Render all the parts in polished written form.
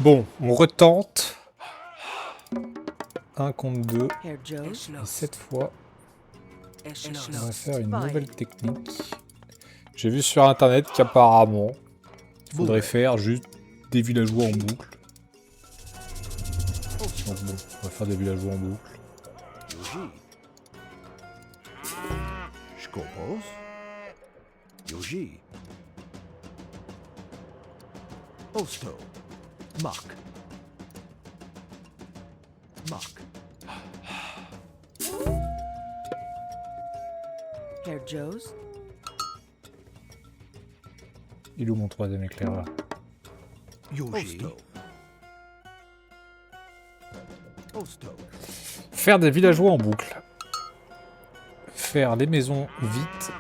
Bon, on retente. 1 contre 2. Herr Joe, Et cette fois, Eschloss. on va faire une Wein. nouvelle technique. J'ai vu sur internet qu'apparemment, il faudrait faire juste des villageois en boucle. Donc bon, on va faire des villageois en boucle. Yoji. Skopos. Yoji. Osto. Mach. Mach. Herr Joe's, Il est où mon troisième éclaireur? Yoji. Osto. Faire des villageois en boucle. Faire des maisons vite.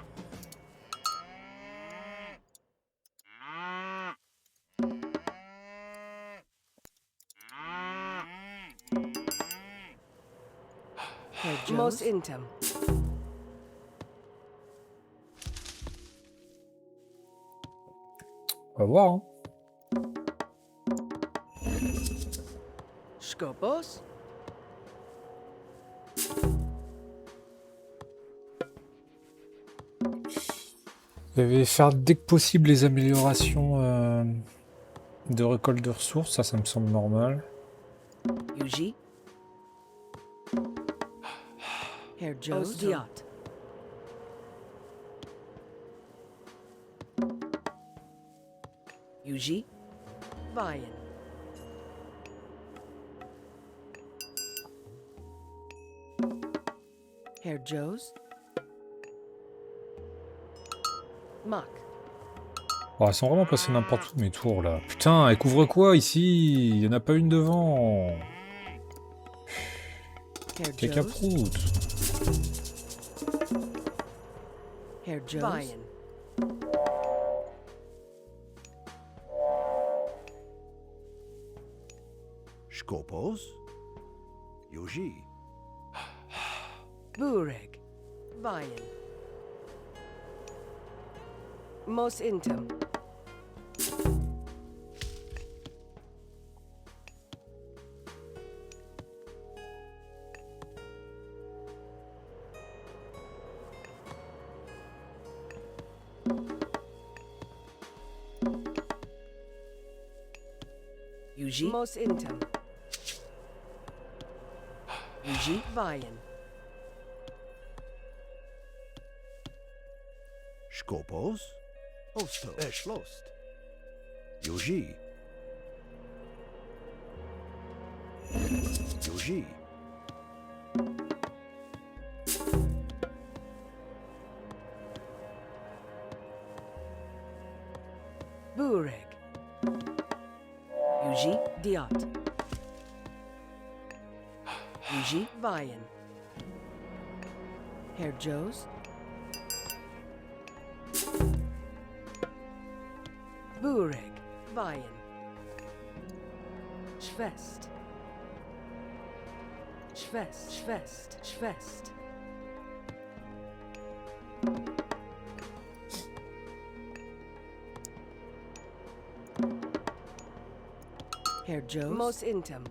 Herr Mos Joe's, Intem. On va voir, hein. Skopos. Vous allez faire dès que possible les améliorations de récolte de ressources. Ça me semble normal. Yuji. Herr Joe's, Ostiat. Yuji. Wein. Herr Joe's, Mach. Oh, elles sont vraiment passées n'importe où mes tours là. Putain, elles couvrent quoi ici? Il n'y en a pas une devant. Herr T'es Joe's, caproute. Herr Joe's, Wein. Skopos. Yoji. Bureg. Wein. Mos Intem. Yuji, Mos Intem. Yuji. Wein. Skopos. Osto. Eschlost. Yoji. Yoji. Bureg. Yuji. Diat. Yuji. Wein. Herr Joe's, Bureg. Wein. Schwest. Schwest. Schwest. Schwest. Herr Joe's, Mos Intem.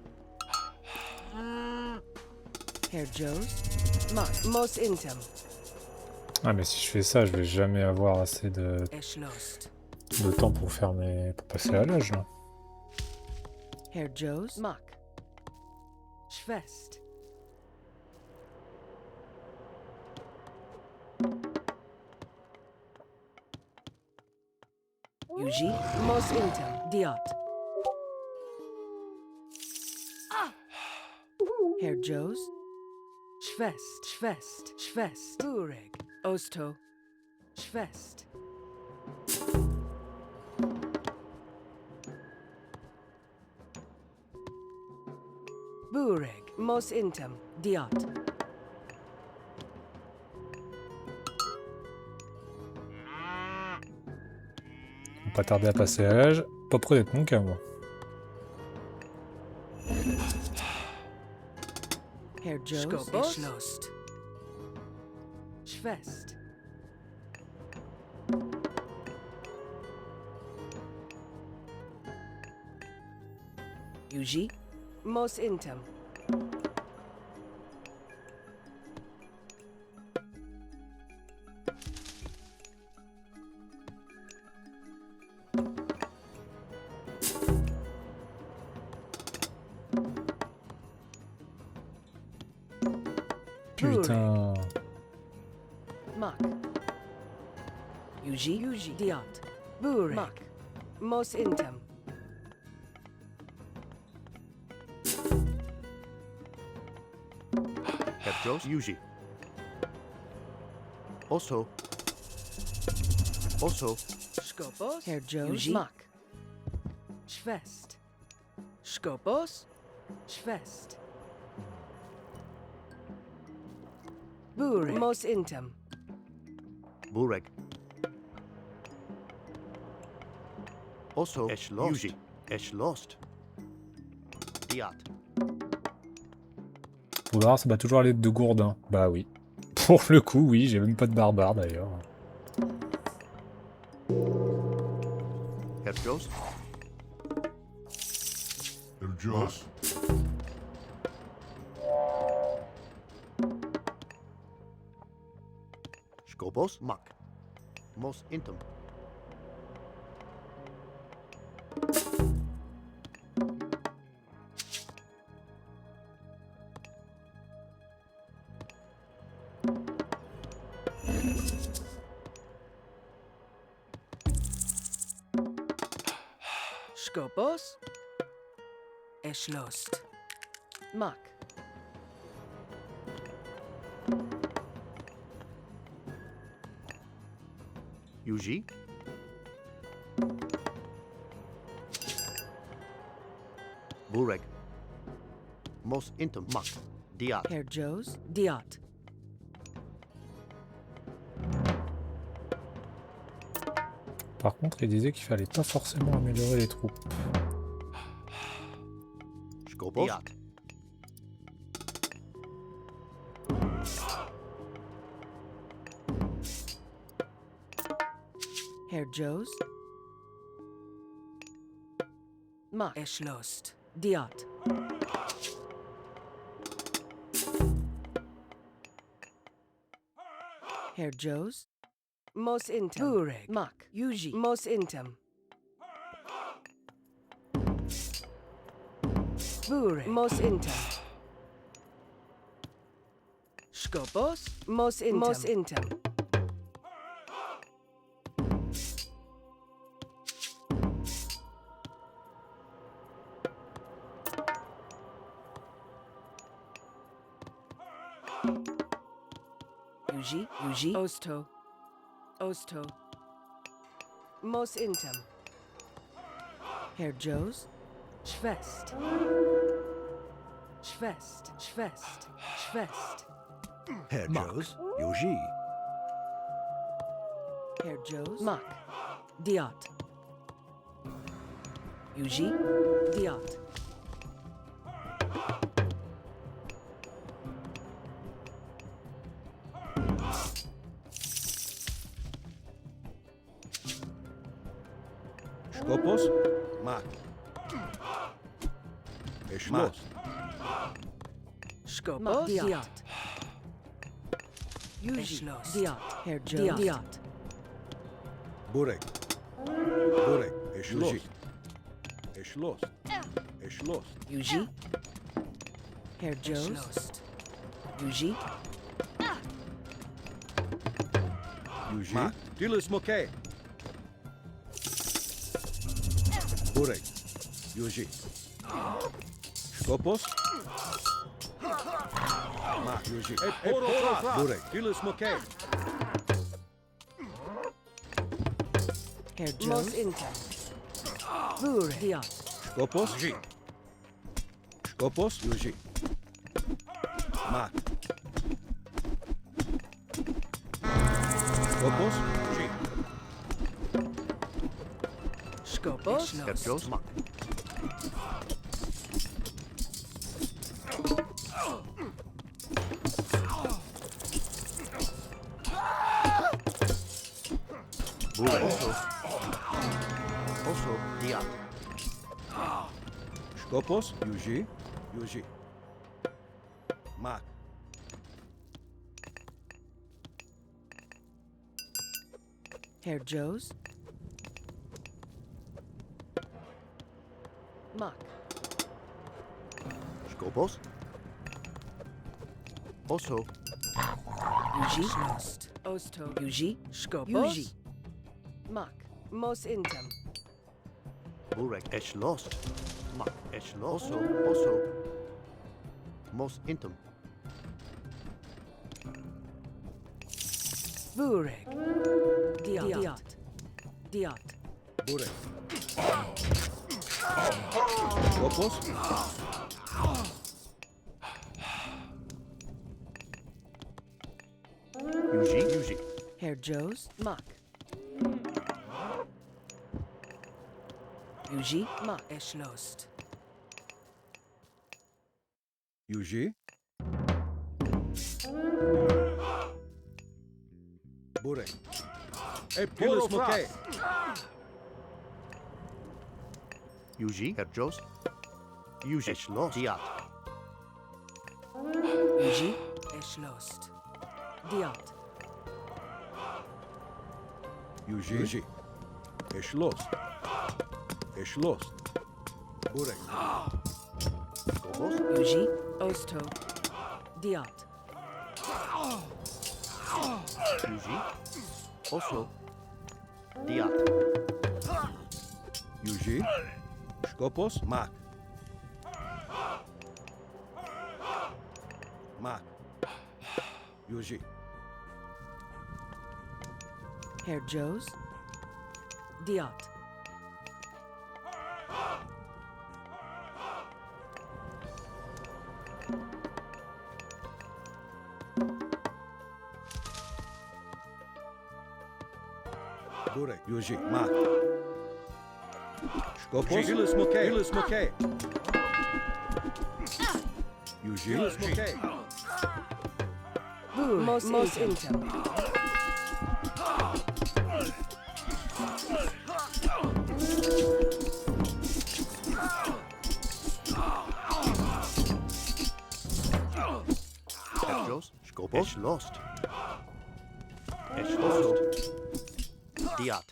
Herr Joe's, Mach. Mos Intem. Ah mais si je fais ça, je vais jamais avoir assez de Eschloss, temps pour faire pour passer à l'âge là. Herr Joe's, Mach. Schwest. Yuji. Mos Intem. Diat. Herr Joe's, Schwest. Schwest. Schwest. Bureg. Osto, Schwest. Bureg. Mos Intem. Diat. On va pas tarder à passer à l'âge. Pas près d'être mon cas moi. Herr Joe's, Skopos? Eschloss, Schwest. Yuji. Mos intem. Putain. Mak. Yuji. Diat. Burek. Mak. Mos intem. Herjos, Yuji. Osto. Osto. Skopos. Herr Joes. Yuji. Mak. Schwest. Skopos. Schwest. Burek. Mos intem. Burek. Osto. Esh lost. Yuji. Esh lost. Diat. Boudard, ça bat toujours à l'aide de gourdin. Bah oui. Pour le coup, oui, j'ai même pas de barbare d'ailleurs. Herjos. Herjos. Skopos. Mak. Mos intem. Skopos. Eschlost. Mak. Yuji. Burek. Mos intem. Mak. Diat. Herr Joes. Diat. Par contre, il disait qu'il fallait pas forcément améliorer les troupes. Skopos. Diat. Herr Joes. Mak. Eschlost. Diat. Herr Joes. Mos intem. Burek. Mak. Yuji. Mos intem. Burek. Mos intem. Skopos. Mos intem. Mos intem. Yuji. Osto. Osto. Mos intem. Herr Joes. Schwest. Schwest. Schwest. Schwest. Herjos. Yuji. Herr Joes. Mak. Diat. Yuji. Diat. Skopos. Mak. Esh Mak. lost. Skopos. Diat. Yuji. Eschlost. Diat. Herr Joes. Diat. Burek. Burek. Esh Yuji. lost. Esh lost. Esh lost. Yuji. Herr Joes. Eschlost. Yuji. Yuji. Mak. Dilis Moke. Burek. Yuji. Skopos. Mak. Yuji. Burek. Dilis Moke. Herr Mos Joes. intem. Burek. Diat. Skopos. Yuji. Skopos. Yuji. Mak. Skopos. Yuji. Skopos. Herjos. Mak. Burek. Osto. Diat. Skopos, Yuji, Yuji. Mak, Herr Joe's. Mock. Skopos. Oso. Yuji. Schlost. Osto. Yuji. Skopos. Yuji. Mock. Mos intem. Burek. Esh lost. Mak. Esh lost. Oso. Mos intem. Burek. Diat. Diat. Burek. Skopos, Yuji. Yuji. Herr Joe's. Mock. Yuji. Mock. Eschlost. Yuji. Burek. Pilis Mokay. Yuji. Herr Jost. Yuji. Esh lost. Diat. Yuji. Eschlost. Diat. Yuji. Yuji. Eschlost. Eschlost. Burek. Skopos. Yuji. Osto. Diat. Yuji. Oso. Diat. Yuji. Skopos, Mak. Mak. Yuji. Herr Joe's. Diat. Burek. Yuji. Mak. Skopos. Pilis Mokay. Pilis Mokay. Yuji. Pilis Mokay. Burek. Mos intem. Herr Jost. Skopos. Esh lost. Esh lost. Diat.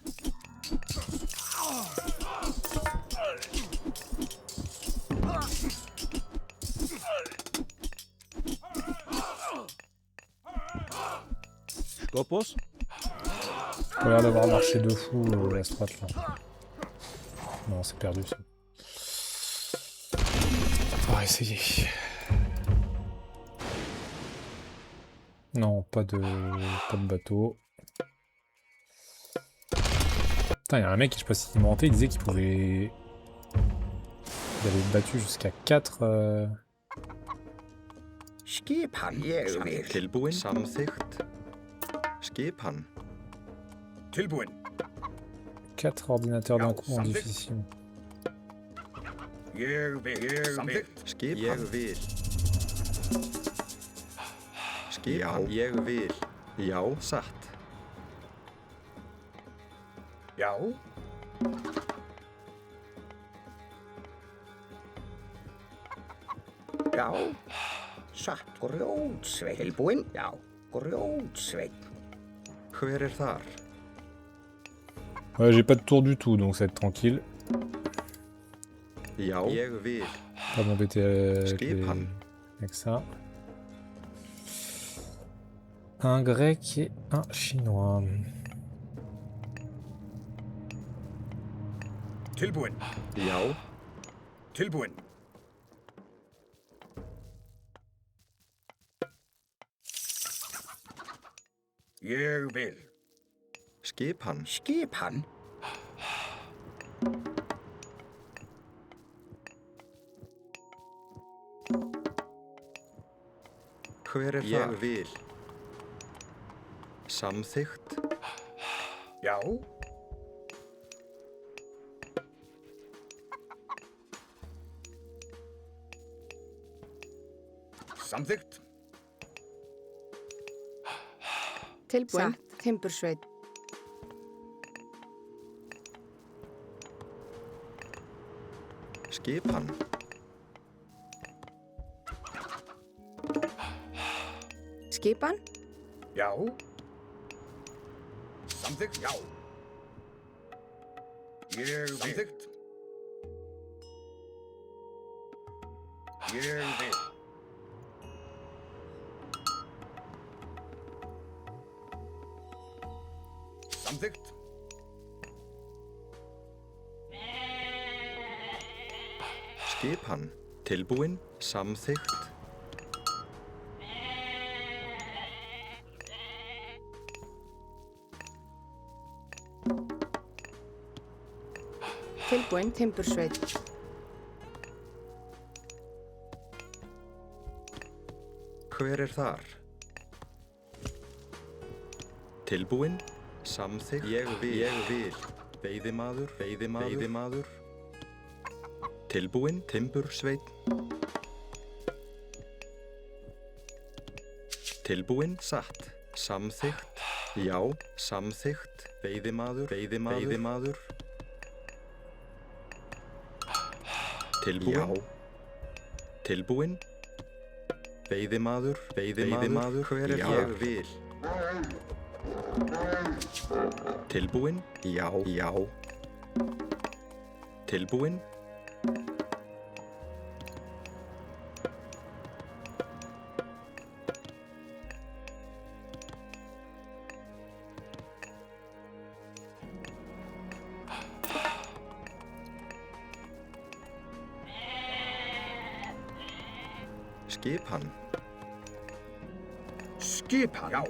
Skopos. Pas l'air d'avoir marché de fou la strat là. Non, c'est perdu ça. On va essayer. Non, pas de bateau. Putain, il y a un mec, je sais pas s'il mentait, il disait qu'il pouvait... Il avait battu jusqu'à 4... Skipan ég vil. Tilbúin. Samþykkt. Skipan. Tilbúin. 4 ordinateurs d'un coup en difficile. Ég vil. Samþykkt. Skipan. Ég vil. Skipan. Ég vil. Já, satt. Já. Já. Satt. Grjótsveit. Tilbúin. Já. Grjótsveit. Hver þar? Ouais, j'ai pas de tour du tout, donc ça va être tranquille. Já. Ég vil. Pas m'embêter Skipan. avec ça. Un grec et un chinois. Tilbúin. Já. Tilbúin. Ég vil. Skipan. Skipan. Hver þar? Ég vil. Samþykkt. Já. Samþykkt. Tilbúin. Timbursveit. Skipan. Skipan? Já. Samþykkt? Já. Ég vil. Samþykkt? Ég vil. Samþykkt? Skipan. Tilbúin. Samþykkt. Tilbúin timbursveit. Hver er þar? Tilbúin. Samþykkt. Ég vil. Ég vil. Veiðimaður. Veiðimaður. Veiðimaður. Tilbúin. Timbursveit. Tilbúin. Satt. Samþykkt. Já. Samþykkt. Veiðimaður. Veiðimaður. Veiðimaður. Tilbúin. Já. Tilbúin. Veiðimaður. Veiðimaður. Hver er það? Ég vil. Tilbúin. Já. Já. Tilbúin. Skipan. Skipan? Já.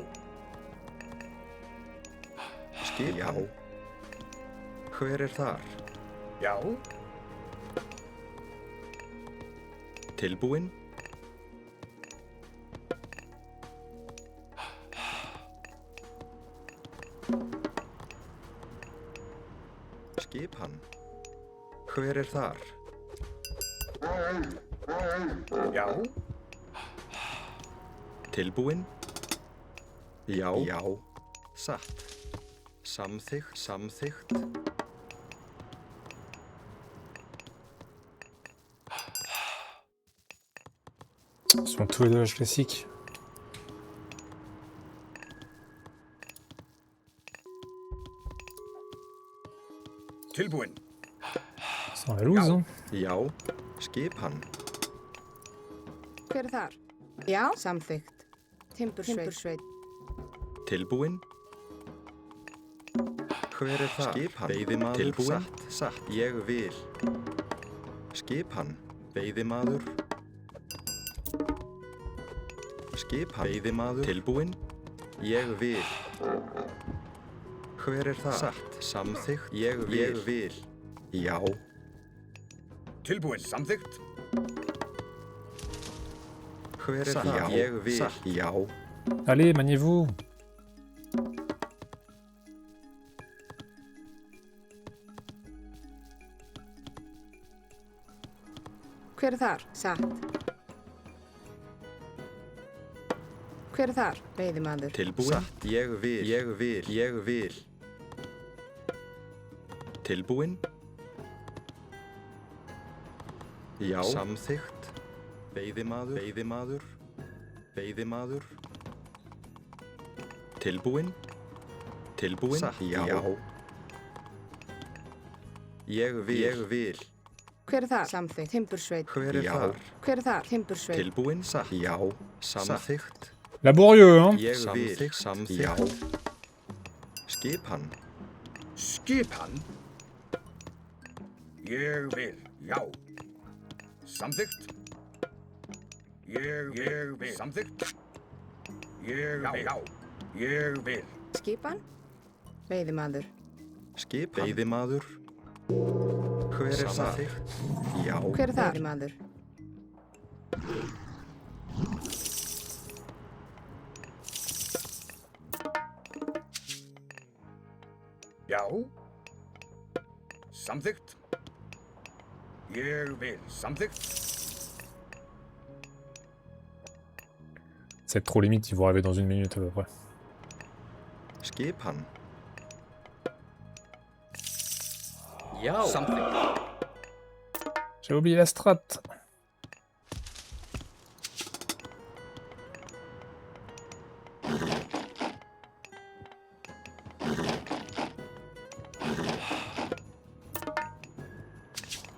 Skipan. Já. Hver er þar? Já. Tilbúin. Skipan. Hver er þar? Já. Tilbúin. Já. Já. Satt. Samþykkt. Samþykkt. Ils sont tous les deux âge classique. Tilbúin. Sans la loose, hein. Já. Skipan. Hver er þar? Já. Samþykkt. Timbursveit. Tilbúin. Hver er það? Skipan. Veiðimaður. Tilbúin. Satt. Satt. Ég vil. Skipan. Veiðimaður. Skipan. Veiðimaður. Tilbúin. Ég vil. Hver er það? Satt. Samþykkt. Ég vil. Ég vil. Já. Tilbúin. Samþykkt? Hver er það? Ég vil. Satt. Já. Allez, maniez-vous. Hver er þar? Satt. Hver er þar? Veiðimaður. Tilbúin. Satt. Ég vil. Ég vil. Ég vil. Tilbúin. Já. Samþykkt. Veiðimaður. Veiðimaður. Veiðimaður. Tilbúin. Tilbúin. Satt. Já. Ég vil. Ég vil. Hver er þar? Samþykkt. Timbursveit. Hver er þar? Hver er þar? Timbursveit. Tilbúin. Satt. Já. Samþykkt. Laborieux, hein. Ég vil. Samþykkt. Já. Skipan. Skipan? Ég vil. Já. Samþykkt? Ég vil. Samþykkt? Ég vil. Já. Ég vil. Skipan? Veiðimaður. Skipan. Veiðimaður. Hver er það? Já. Hver er það? Veiðimaður. Já. Samþykkt? Ég vil. Samþykkt? C'est trop limite, ils vont arriver dans une minute à peu près. Skipan. Já. Samþykkt? J'ai oublié la strat.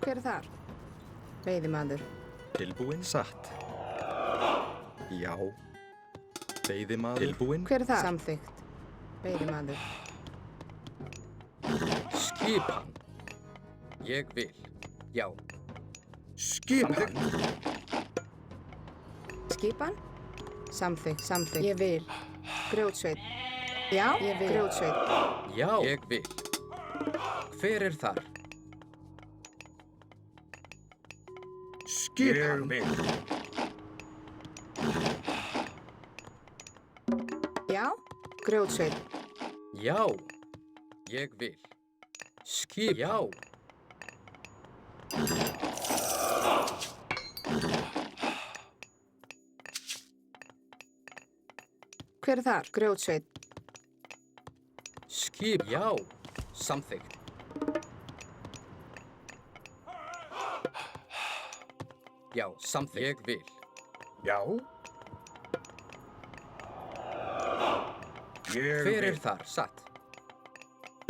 Hver er þar? Veiðimaður. Tilbúin. Satt. Já. Veiðimaður. Tilbúin. Hver er þar? Samþykkt. Veiðimaður. Skipan. Ég vil. Já. Skipan. Skipan? Samþykkt. Samþykkt. Ég vil. Grjótsveit. Já, ég vil. Grjótsveit. Já. Ég vil. Hver er þar? Skipan. Ég vil. Já, grjótsveit. Já. Ég vil. Skip. Já. Hver er þar? Grjótsveit. Skip. Já. Samþykkt. Já. Samþykkt. Ég vil. Já. Hver er þar? Satt.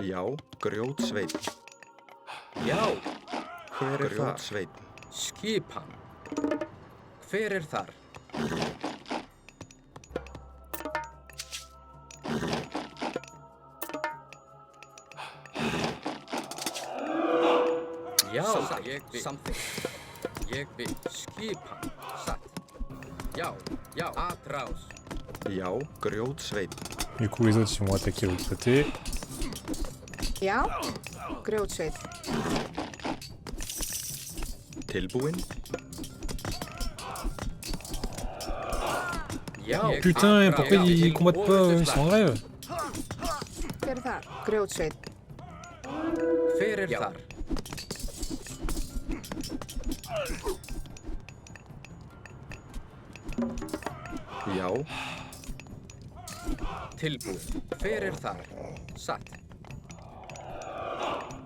Já. Grjótsveit. Já. Hver er þar? Grjótsveit. Skipan. Hver er þar? Já, ég vil. Samþykkt. Ég vil. Skipan. Satt. Já, já. Atrás. Já. Grjótsveit. Du coup, les autres ils vont attaquer l'autre côté. Já, grjótsveit. Tilbúin. Já. Oh putain, pourquoi ils combattent pas, ils sont en grève? Hver er þar? Grjótsveit. Hver er þar? Já. Tilbúin. Hver er þar? Satt.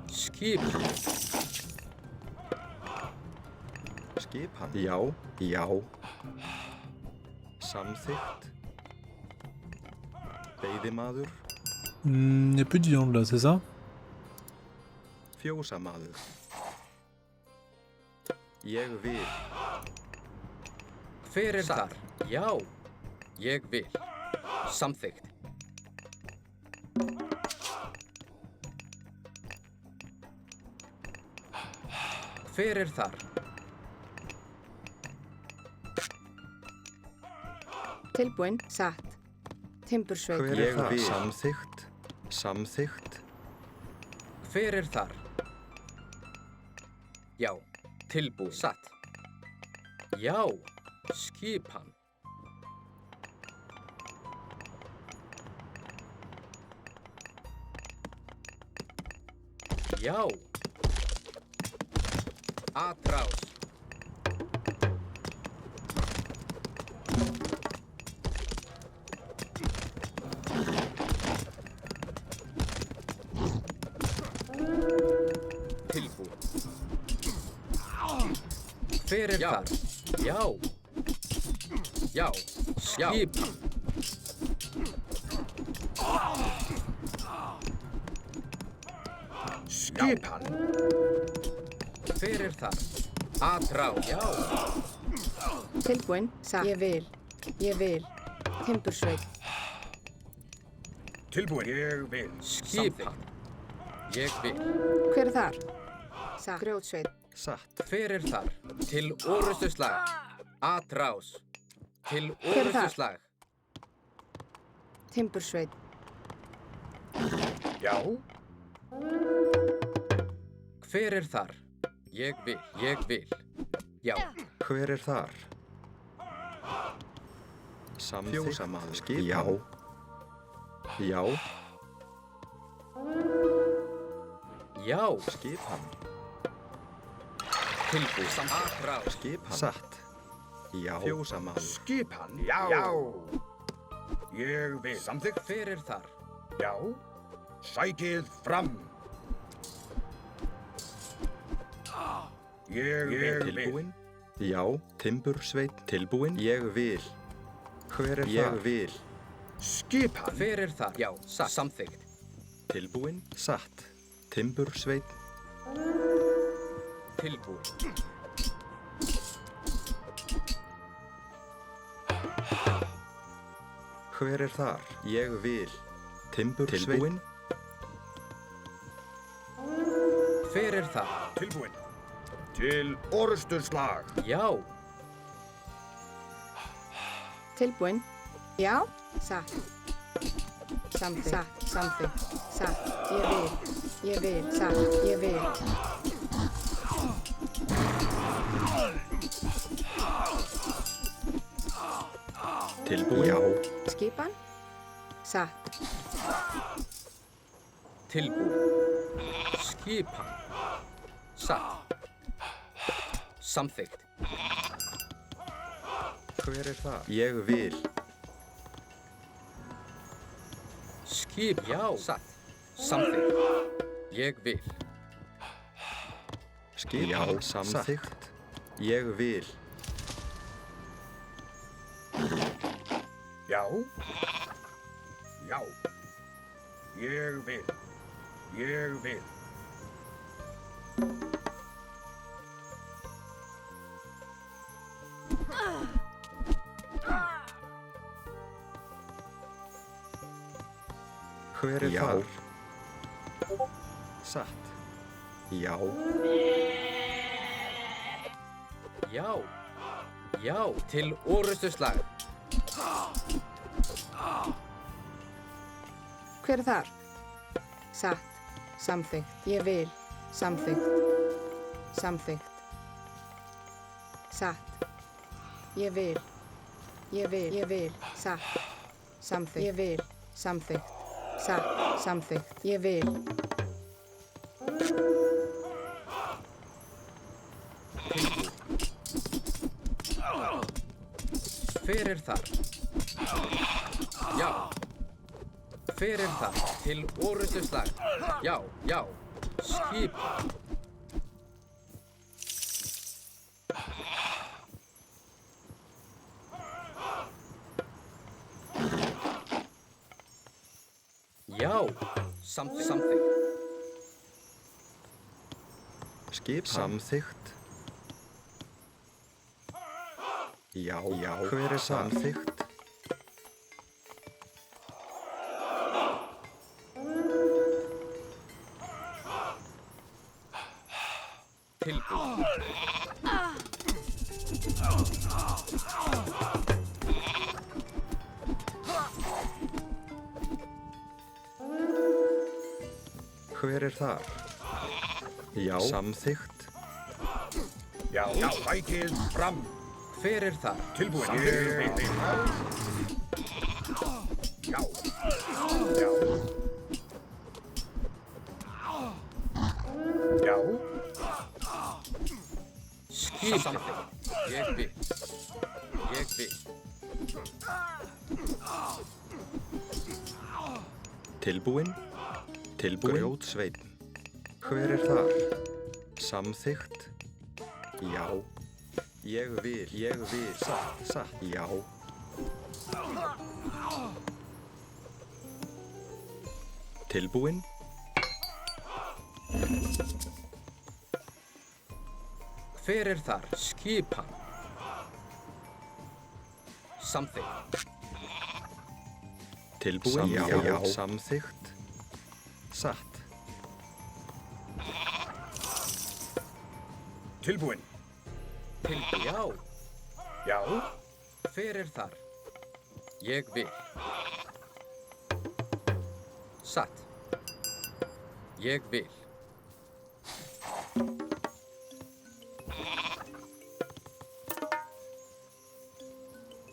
Skipan. Skipan. Já. Já. Samþykkt. Veiðimaður. Il y a plus de viande là, c'est ça? Fjósamaður. Ég vil. Hver er þar? Já. Ég vil. Samþykkt. Hver er þar? Tilbúin. Satt. Timbursveit. Hver er þar? Samþykkt. Samþykkt. Hver er þar? Já. Tilbúin. Satt. Já. Skipan. Já. Atrás. Tilbúin. Hver er þar? Já. Já. Skipan. Skipan. Hver er þar? Atrás. Já. Tilbúin. Satt. Ég vil. Ég vil. Timbursveit. Tilbúin. Ég vil. Skipan. Ég vil. Hver er þar? Satt. Grjótsveit. Satt. Hver er þar? Til orustuslag. Atrás. Til Hver er þar? orustuslag. Timbursveit. Já. Hver er þar? Ég vil. Ég vil. Já. Hver er þar? Samþykkt. Fjósamaður. Skipan. Já. Já. Já. Skipan. Tilbúið. Atrás. Skipan. Satt. Já. Fjósamaður. Skipan. Já. Ég vil. Samþykkt. Hver er þar? Já. Sækið fram. Ég vil. Tilbúin. Já. Timbursveit. Tilbúin. Ég vil. Hver er þar? Ég vil. Skipan. Hver er þar? Já. Samþykkt. Tilbúin. Satt. Timbursveit. Tilbúin. Hver er þar? Ég vil. Timbursveinn. Hver er það? Tilbúin. Til orusturslag. Já. Tilbúin. Já. Satt. Samþykkt. Satt. Samþykkt. Satt. Ég vil. Ég vil. Satt. Ég vil. Tilbúin. Já. Skipan. Satt. Tilbúin. Skipan. Satt. Samþykkt. Hver er það? Ég vil. Skip. Já. Satt. Samþykkt. Ég vil. Skipan. Já. Samþykkt. Ég vil. Já. Já. Ég vil. Ég vil. Hver er þar? Satt. Já. Já. Já. Til orrustuslag. Hver er þar? Satt. Samþykkt. Ég vil. Samþykkt. Samþykkt. Satt. Ég vil. Ég vil. Ég vil. Satt. Samþykkt. Ég vil. Samþykkt. Satt. Samþykkt. Ég vil. Hver er þar? Já. Hver er þar? Til orrustuslag. Já, já. Skip. Já. Samþykkt. Skip. Samþykkt. Já. Já. Hver er samþykkt? Tilbúin. Hver er þar? Já. Samþykkt. Já. Já. Fækið fram. Hver er þar? Tilbúin. Ég vil. Já. Já. Já. Skip. Ég vil. Ég vil. Tilbúin. Tilbúin. Grjótsveinn. Hver er þar? Samþykkt. Já. Ég vil. Ég vil. Satt. Satt. Já. Tilbúin. Hver er þar? Skipan. Samþykkt. Tilbúin. Já. Já. Samþykkt. Satt. Tilbúin. Já. Já. Hver er þar? Ég vil. Satt. Ég vil.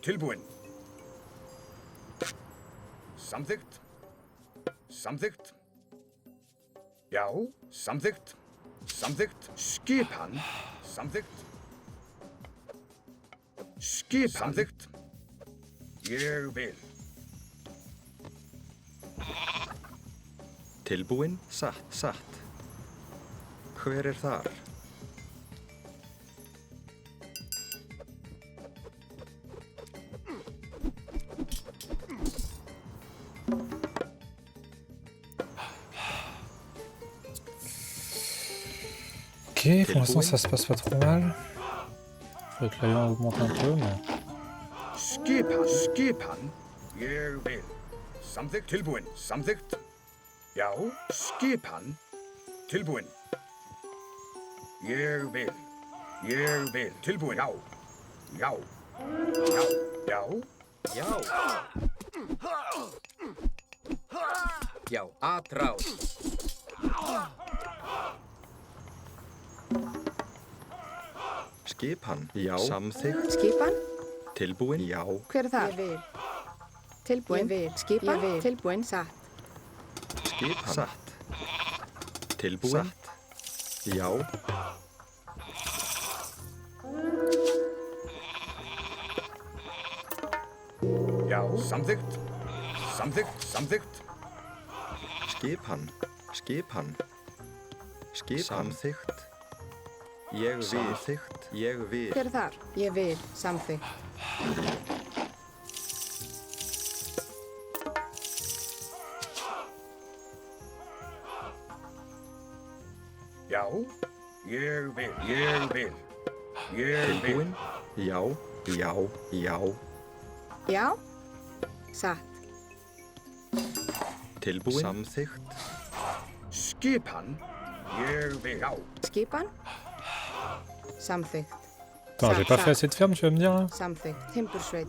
Tilbúin. Samþykkt. Samþykkt. Já. Samþykkt. Samþykkt. Skipan. Samþykkt. Skipan. Samþykkt. Ég vil. Tilbúin. Satt. Satt. Hver er þar? Ok. pour l'instant ça se passe pas trop mal. Faudrait que l'avion augmente un peu, mais... Skipan. Ég vil. Samþykkt. Tilbúin. Samþykkt. Já. Skipan. Tilbúin. Ég vil. Ég vil. Tilbúin. Já. Já. Já. Já. Já, atrás. Skipan. Já. Samþykkt. Skipan. Tilbúin. Já. Hver er það? Ég vil. Tilbúin. Ég vil. Skipan. Ég vil. Tilbúin. Satt. Skipan. Satt. Tilbúin. Satt. Já. Já. Samþykkt. Samþykkt. Samþykkt. Skipan. Skipan. Skipan. Samþykkt. Ég vil. Samþykkt. Ég vil. Hver er þar? Ég vil. Samþykkt. Já. Ég vil. Ég vil. Ég vil. Tilbúin. Já. Já. Já. Já. Satt. Tilbúin. Samþykkt. Skipan. Ég vil. Já. Skipan. Samþykkt. Attends, j'ai pas fait assez de ferme, tu vas me dire là? Samþykkt. Timbursveit.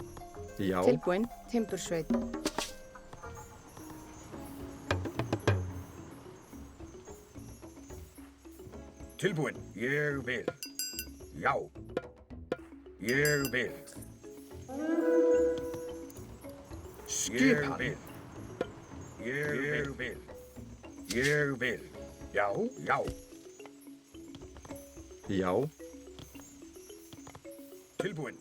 Já. Tilbúin. Timbursveit. Tilbúin. Ég vil. Já. Ég vil. Skipan. Ég vil. Ég vil. Já. Já. Já. Tilbúin.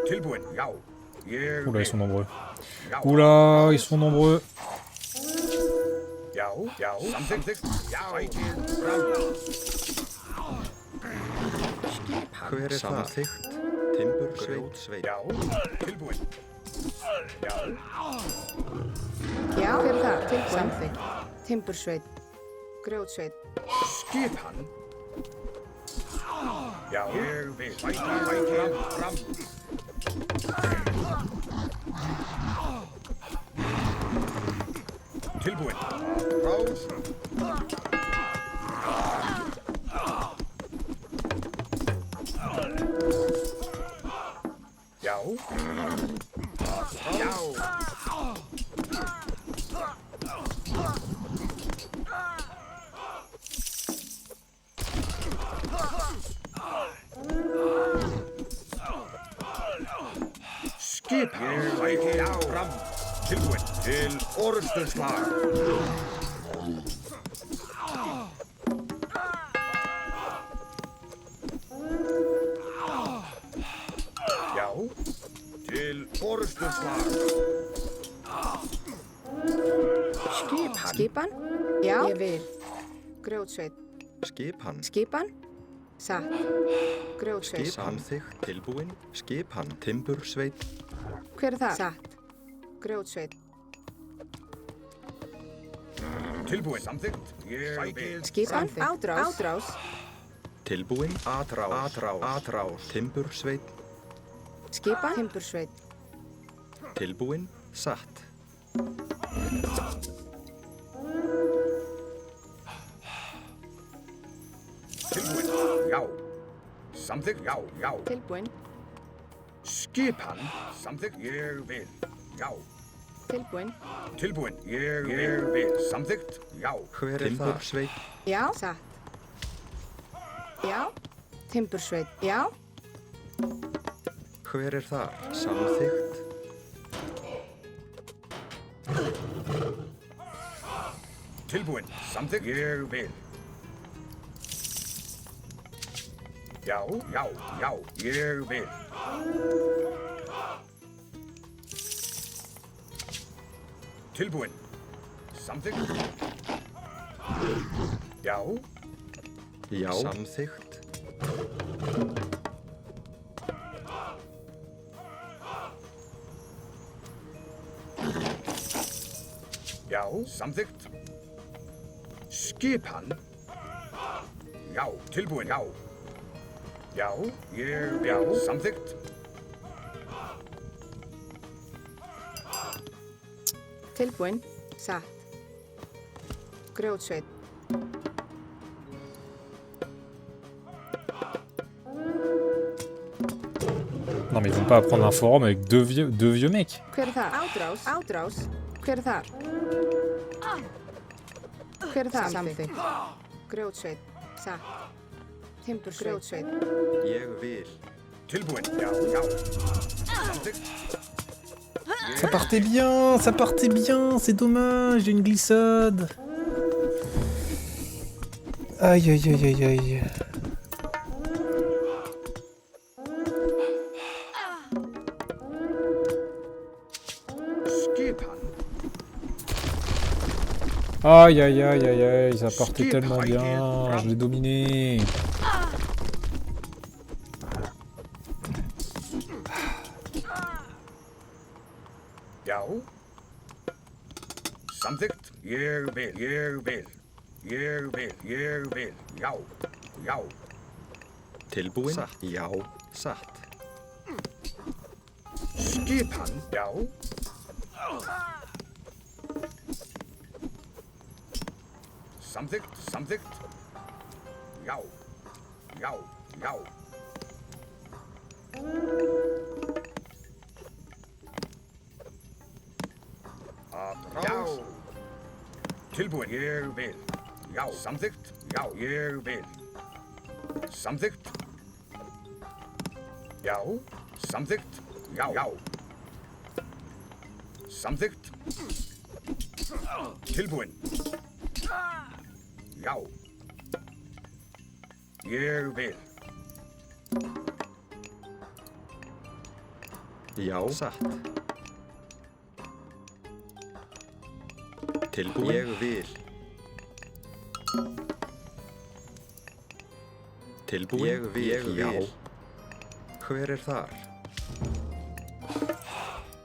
Tilbúin. Já. Ég Oula, ils sont nombreux. Já. Oula, ils sont nombreux. Já. Já. Samþykkt. Já. Sækið fram. Hver er það? Samþykkt. Timbursveit. Já. Tilbúin. Já. Já. Hver er það? Tilbúin. Samþykkt. Timbursveit. Grjótsveit. Skipan. Já. Ég vil. Sækið fram. Tilbúin. Rás. Já. Já. Skipan. Sækið fram. Tilbúin. Til orðstöðslag. Já. Til orðstöðslag. Skipan. Skipan. Já. Ég vil. Grjótsveit. Skipan. Skipan. Satt. Grjótsveit. Samþykkt. Tilbúin. Skipan. Timbursveit. Hver er það? Satt. Grjótsveit. Tilbúin. Samþykkt. Ég vil. Skipan. Átrás. Átrás. Tilbúin. Atrás. Atrás. Atrás. Timbursveit. Skipan. Timbursveit. Tilbúin. Satt. Tilbúin. Já. Samþykkt. Já. Já. Tilbúin. Skipan. Samþykkt. Ég vil. Já. Tilbúin. Tilbúin. Ég vil. Samþykkt. Já. Hver er það? Timbursveit. Já. Satt. Já. Timbursveit. Já. Hver er þar? Samþykkt. Tilbúin. Samþykkt. Ég vil. Já. Já. Já. Ég vil. Tilbúin. Samþykkt. Já. Já. Samþykkt. Já. Samþykkt. Skipan. Já. Tilbúin. Já. Já. Já. Samþykkt. Tilbúin. Satt. Grjótsveit. Non mais ils vont pas prendre un forum avec deux vieux mecs. Hver er þar? Átrás. Átrás. Hver er þar? Hver er þar? Samþykkt. Grjótsveit. Satt. Timbursveit. Grjótsveit. Ég vil. Tilbúin. Já. Já. Samþykkt. Ça partait bien, c'est dommage, j'ai une glissade. Aïe aïe aïe aïe aïe. Skipan. Aïe aïe aïe aïe aïe, ça partait tellement bien, je l'ai dominé. Já. Samþykkt. Ég vil. Ég vil. Ég vil. Ég vil. Já. Já. Tilbúin. Satt. Já. Satt. Skipan. Já. Samþykkt. Samþykkt. Já. Já. Já. Já. Tilbúin. Ég vil. Já. Samþykkt. Já. Ég vil. Samþykkt. Já. Samþykkt. Já. Já. Samþykkt. Tilbúin. Já. Ég vil. Já. Satt. Tilbúin. Ég vil. Tilbúin. Ég vil. Ég vil. Já. Hver er þar?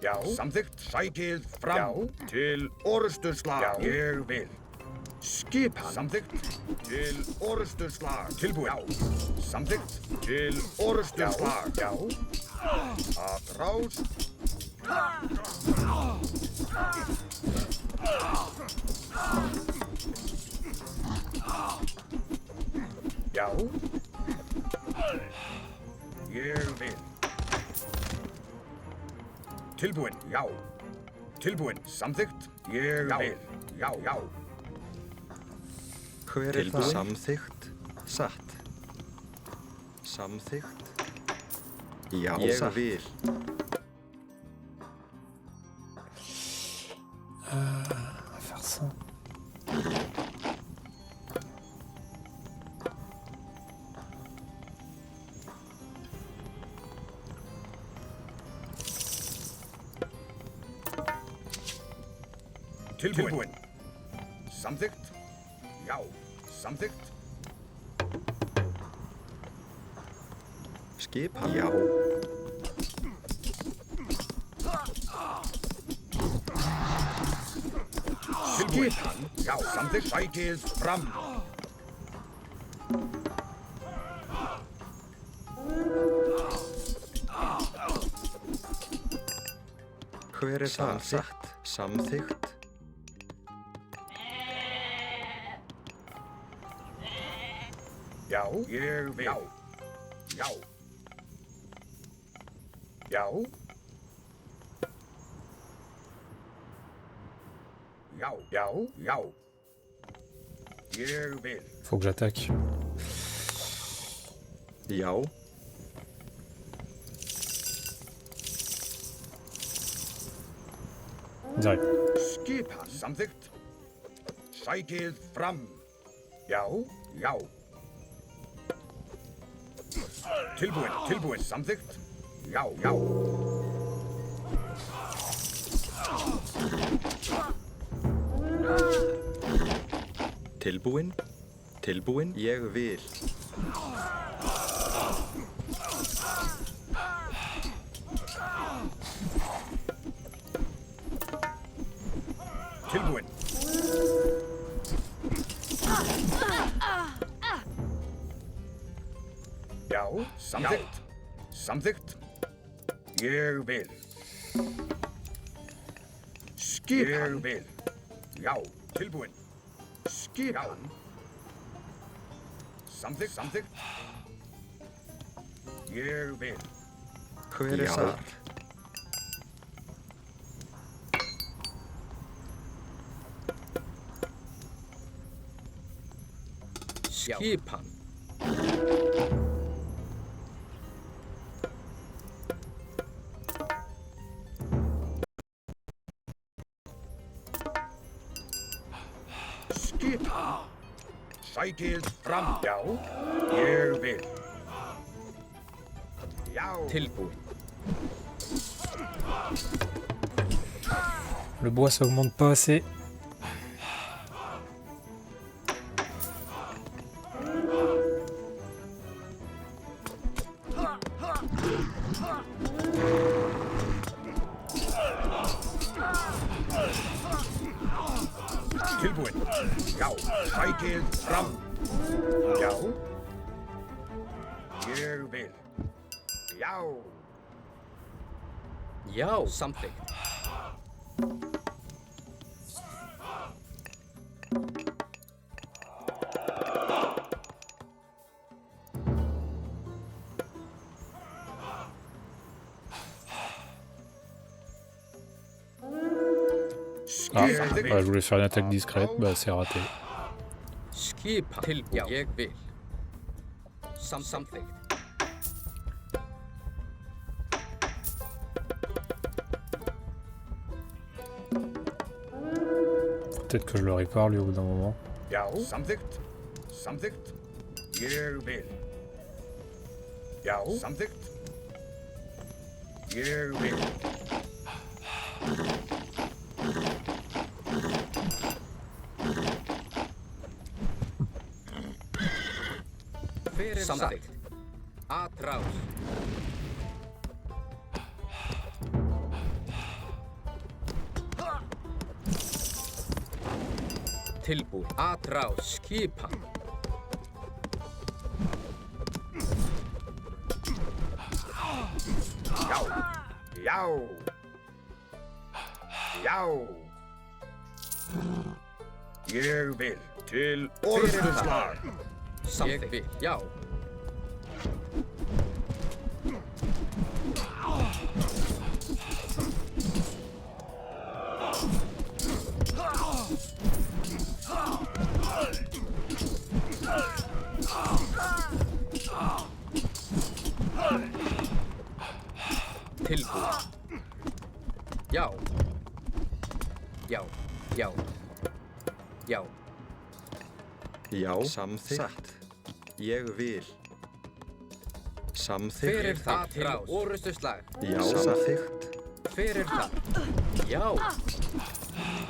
Já. Samþykkt. Sækið fram. Já. Til orrustuslag. Já. Ég vil. Skipan. Samþykkt. Til orrustuslag. Tilbúin. Já. Samþykkt. Til orrustuslag. Já. Atrás. Já. Ég vil. Tilbúin. Já. Tilbúin. Samþykkt. Ég vil. Já. Já. Hver er það? Samþykkt. Satt. Samþykkt. Já. Ég vil. On va faire ça. Tilbúin. Samþykkt. Já. Samþykkt. Skipan. Já. Skipan. Já. Samþykkt. Sækið fram. Hver er það? Satt. Samþykkt. Já. Ég vil. Já. Já. Já. Já. Já. Já. Ég vil. Faut que j'attaque. Já. Direct. Skipan. Samþykkt. Sækið fram. Já. Já. Tilbúin. Tilbúin. Samþykkt. Já. Já. Tilbúin. Tilbúin. Ég vil. Tilbúin. Já, samþykkt. Samþykkt. Ég vil. Skipan. Ég vil. Já, tilbúin. Skipan. Samþykkt. Samþykkt. Ég vil. Hver þar? skipan, Skipan. Sækið fram. Já, ég vil. Já. tilbúin, Le bois, ça augmente pas assez. Tilbúin. Já, sækið fram. Já. Ég vil. Já. já, samþykkt, Ah, Skipan. ouais, je voulais faire une attaque discrète, bah c'est raté. skipan, tilbúin, ég vil, samþykkt, Peut-être que je le répare lui au bout d'un moment. Já. Samþykkt. Samþykkt. Ég vil. Já. Samþykkt. Ég vil. fyrir samþykkt, atrás, tilbúin, atrás, skipan, Já. Já. Já. Ég vil. Til orðuslag. ég vil, já, tilbúin, já, já, já, já, Já, samþykkt. Ég vil. Samþykkt. fyrir það til orustuslag, Já, samþykkt. fyrir það, já,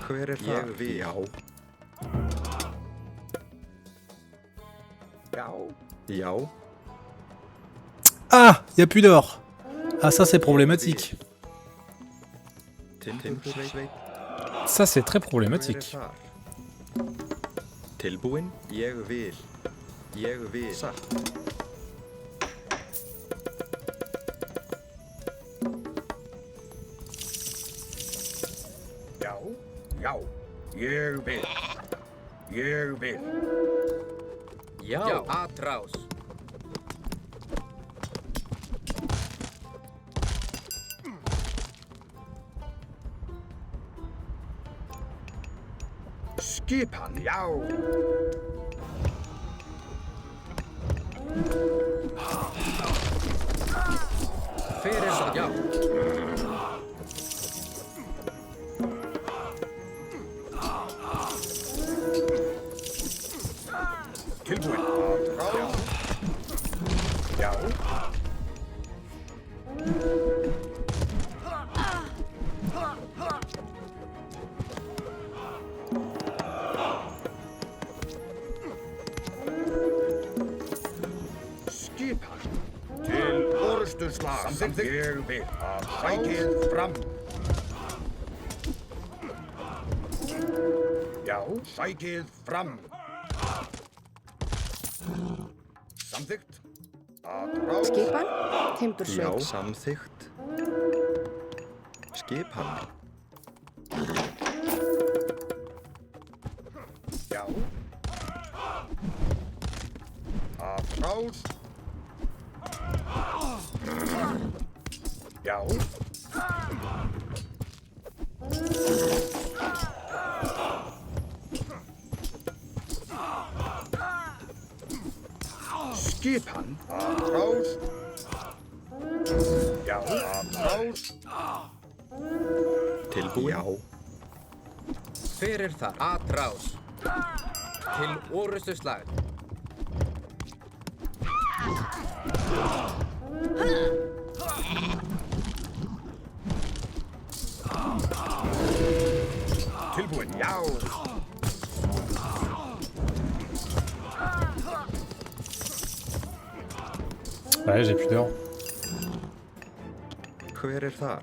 Hver það? Ég vil. Já. Já. Já. Ah, y a plus d'or. Ah, ça c'est problématique. Timbursveit. Ça c'est très Hver problématique. þar? Tilbúin. Ég vil. Ég vil. Satt. Já. Já. Ég vil. Ég vil. já, atrás, Skipan. Já. fyrir það, já, Tilbúin. Já. Já. Skipan til orustuslag. Samþykkt. Ég vil að sækið fram. Já, sækið fram. Samþykkt. Að ráð. Skipan, Já, timbursveit. samþykkt. Skipan. Já. Að ráð. Já. Skipan að ráð. Já, að ráð. Tilbúin. Já. Hver er þar? Atrás. Til orustuslag. Tilbúin, já. Ouais, j'ai plus d'or. Hver er þar?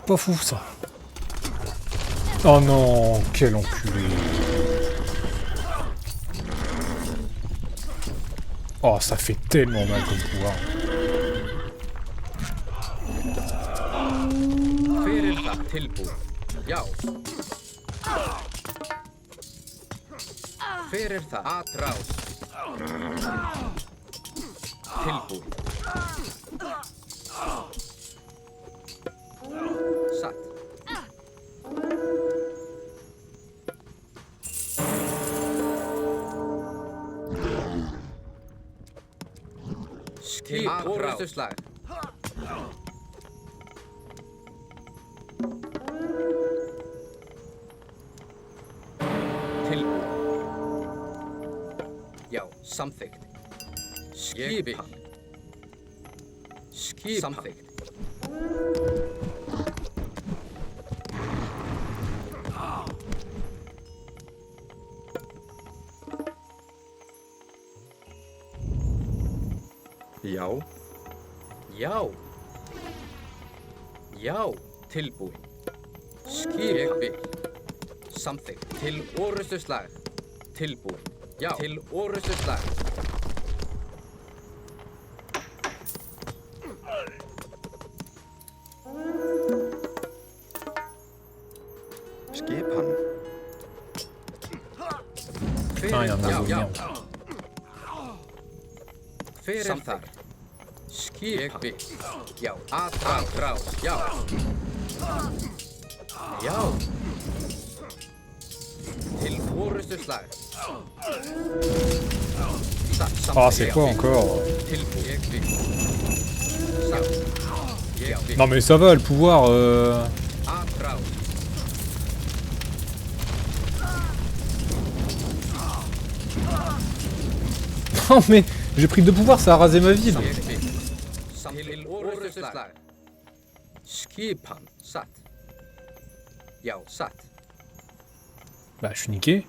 Pas fou ça. Oh non, quel enculé. Oh, ça fait tellement mal comme pouvoir. Hver er þar? Tilbúin. Já. Hver er þar? Atrás. Tilbúin. Satt. Skip orustuslag. Tilbúin. Já, samþykkt. Skipan. Skipan. Samþykkt. Já. Já. Já, tilbúin. Skipan. Samþykkt. Til orustuslag. Tilbúin. Já. Til orustuslag. Skipan. Ah, il y en a un Já. merde. Hver er þar? Skipan. Já. Atrás. Já. Já. Til orustuslag. Ah, c'est quoi encore? Non mais ça va, le pouvoir... Non mais j'ai pris 2 pouvoirs, ça a rasé ma ville. Skipan. Satt. Já, satt. Bah je suis niqué.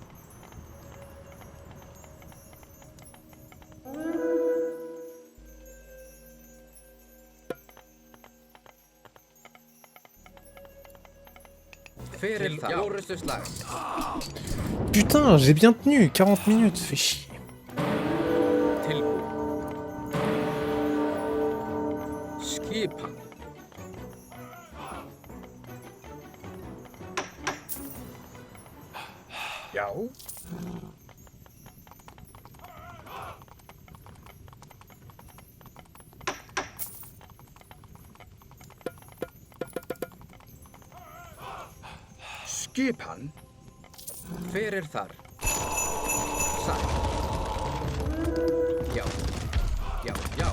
Putain, j'ai bien tenu, 40 minutes, fait chier. Skipan. Já. Skipan. Hver er þar? Satt. Já. Já, já.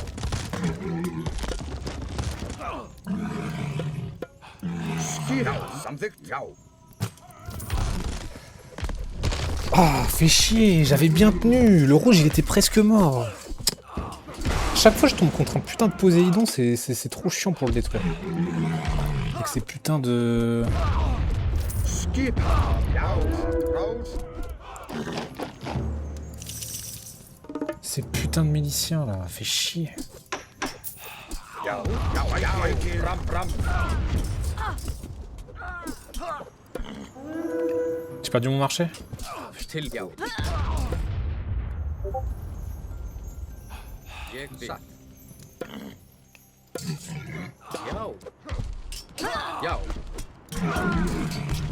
Skipan. Samþykkt. Já. Ah, fait chier, j'avais bien tenu. Le rouge, il était presque mort. Chaque fois, je tombe contre un putain de Poséidon, c'est trop chiant pour le détruire. Avec ces putains de... Skipan. Já. Rose. Ces putains de miliciens, là, fait chier. Já. Já. Já. Fram, fram. J'ai perdu mon marché? Til, já. Ég vil. Satt. Já. Já.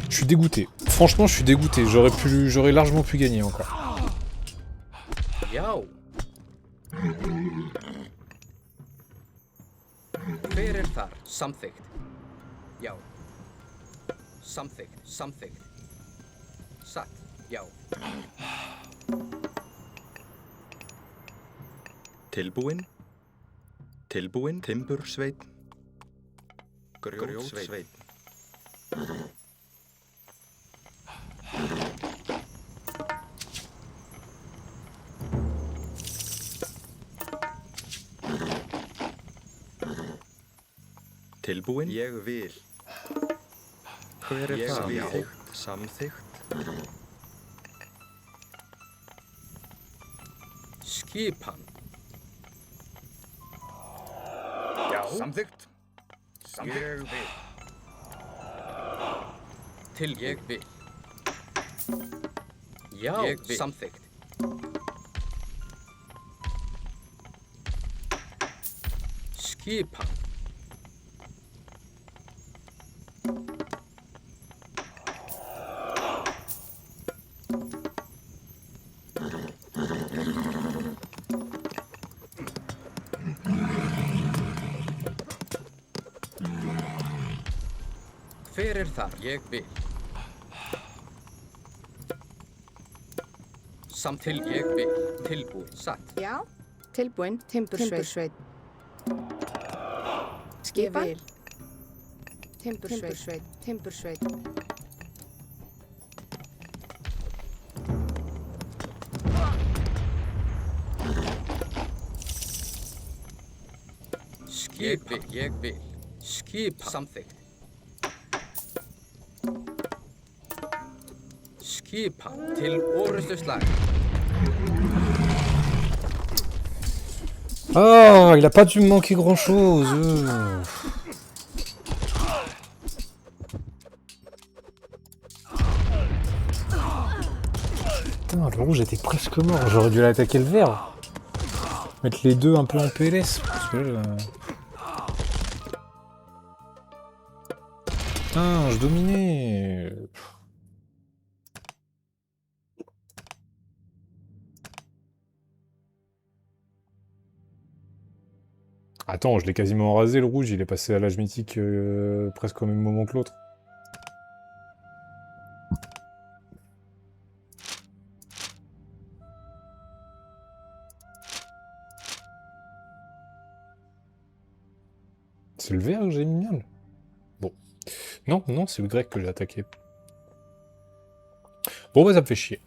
Je suis dégoûté. Franchement, je suis dégoûté. J'aurais largement pu gagner encore. Já. Hver þar? Samþykkt. Já. Samþykkt. Samþykkt. Satt. Já. Tilbúinn. Tilbúinn. Timbursveinn. Grjótsveinn. Tilbúinn. Ég vil. Hver það? Ég vil. Samþykkt. Skipan. Já. Samþykkt. Ég vil. Til ég vil. Já. Ég vil. Samþykkt. Skipan. Hver þar? Ég vil. Til ég vil. Tilbúinn. Satt. Já. Tilbúinn. Timbursveinn. Skipan. Ég vil. Timbursveinn. Timbursveinn. Skipi. Ég vil. Skipan. Samþykkt. Skipan til orustuslag. Oh, il a pas dû me manquer grand chose. Putain, le rouge était presque mort. J'aurais dû l'attaquer le vert. Mettre les deux un peu en PLS. Parce que putain, je dominais. Attends, je l'ai quasiment rasé le rouge, il est passé à l'âge mythique presque au même moment que l'autre. C'est le vert que j'ai mis mal. Bon. Non, non, c'est le grec que j'ai attaqué. Bon bah ça me fait chier.